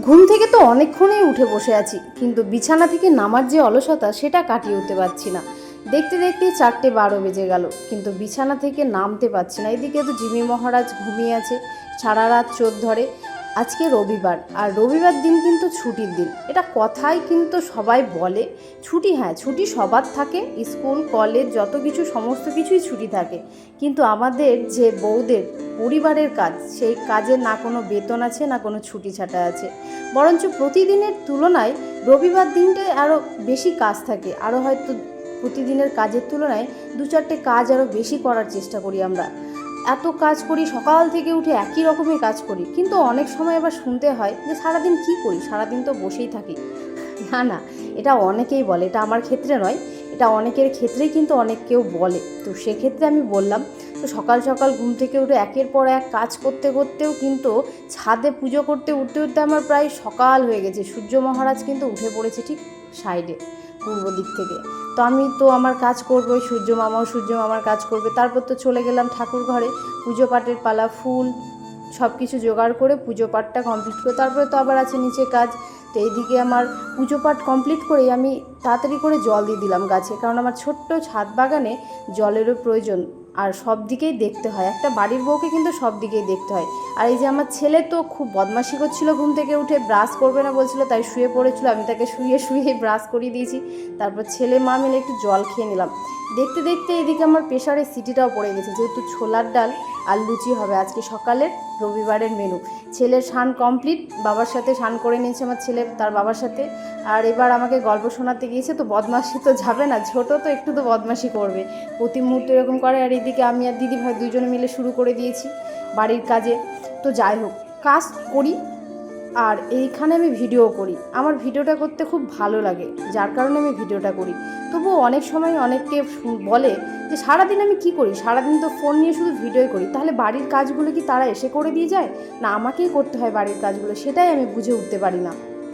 ঘুম থেকে তো অনেকক্ষণই উঠে বসে আছি, কিন্তু বিছানা থেকে নামার যে অলসতা সেটা কাটিয়ে উঠতে পারছি না। দেখতে দেখতে 4:12 বেজে গেল, কিন্তু বিছানা থেকে নামতে পারছি না। এদিকে তো জিমি মহারাজ ঘুমিয়ে আছে, সারা রাত চোখ ধরে। আজকে রবিবার, আর রবিবার দিন কিন্তু ছুটির দিন। এটা কথাই কিন্তু সবাই বলে ছুটি, হ্যাঁ ছুটি সবার থাকে, স্কুল কলেজ যত কিছু সমস্ত কিছুই ছুটি থাকে, কিন্তু আমাদের যে বউদের পরিবারের কাজ, সেই কাজের না কোনো বেতন আছে না কোনো ছুটি ছাটা আছে। বরঞ্চ প্রতিদিনের তুলনায় রবিবার দিনটায় আরও বেশি কাজ থাকে, আরও হয়তো প্রতিদিনের কাজের তুলনায় 2-4টে কাজ আরও বেশি করার চেষ্টা করি আমরা। এত কাজ করি, সকাল থেকে উঠে একই রকমের কাজ করি, কিন্তু অনেক সময় আবার শুনতে হয় যে সারাদিন কী করি, সারাদিন তো বসেই থাকি। না না, এটা অনেকেই বলে, এটা আমার ক্ষেত্রে নয়, এটা অনেকের ক্ষেত্রেই কিন্তু অনেক কেউ বলে। তো সেক্ষেত্রে আমি বললাম, তো সকাল সকাল ঘুম থেকে উঠে একের পর এক কাজ করতে করতেও কিন্তু ছাদে পুজো করতে উঠতে উঠতে আমার প্রায় সকাল হয়ে গেছে। সূর্য মহারাজ কিন্তু উঠে পড়েছে ঠিক সাইডে, পূর্ব দিক থেকে। তো আমি তো আমার কাজ করবো, সূর্য মামার কাজ করবে। তারপর তো চলে গেলাম ঠাকুর ঘরে, পুজো পাঠের পালা, ফুল সব কিছু জোগাড় করে পুজো পাঠটা কমপ্লিট করে তারপরে তো আবার আছে নিচে কাজ। তো এইদিকে আমার পুজো পাঠ কমপ্লিট করেই আমি তাড়াতাড়ি করে জল দিয়ে দিলাম গাছে, কারণ আমার ছোট্ট ছাদ বাগানে জলেরও প্রয়োজন। আর সব দিকেই দেখতে হয়, একটা বাড়ির বউকে কিন্তু সব দিকেই দেখতে হয়। আর এই যে আমার ছেলে তো খুব বদমাশি করছিল, ঘুম থেকে উঠে ব্রাশ করবে না বলছিল, তাই শুয়ে পড়েছিল। আমি তাকে শুয়ে শুয়ে ব্রাশ করিয়ে দিয়েছি। তারপর ছেলে মা মিলে একটু জল খেয়ে নিলাম। দেখতে দেখতে এদিকে আমার প্রেশারের সিটিটাও পড়ে গেছে, যেহেতু ছোলার ডাল আর লুচি হবে আজকে সকালের রবিবারের মেনু। ছেলের স্নান কমপ্লিট, বাবার সাথে স্নান করে নিয়েছে আমার ছেলে তার বাবার সাথে। আর এবার আমাকে গল্প শোনাতে গিয়েছে, তো বদমাশি তো যাবে না, ছোটো তো একটু তো বদমাশি করবে, প্রতি মুহূর্তে এরকম করে। আর এদিকে আমি আর দিদি ভাই দুজনে মিলে শুরু করে দিয়েছি বাড়ির কাজে। তো যাই হোক, কাজ করি আর এইখানে আমি ভিডিও করি। আমার ভিডিওটা করতে খুব ভালো লাগে, যার কারণে আমি ভিডিওটা করি। তবুও অনেক সময় অনেককে বলে যে সারাদিন আমি কি করি, সারাদিন তো ফোন নিয়ে শুধু ভিডিওই করি, তাহলে বাড়ির কাজগুলো কি তারা এসে করে দিয়ে যায়, না আমাকেই করতে হয় বাড়ির কাজগুলো? সেটাই আমি বুঝে উঠতে পারি না।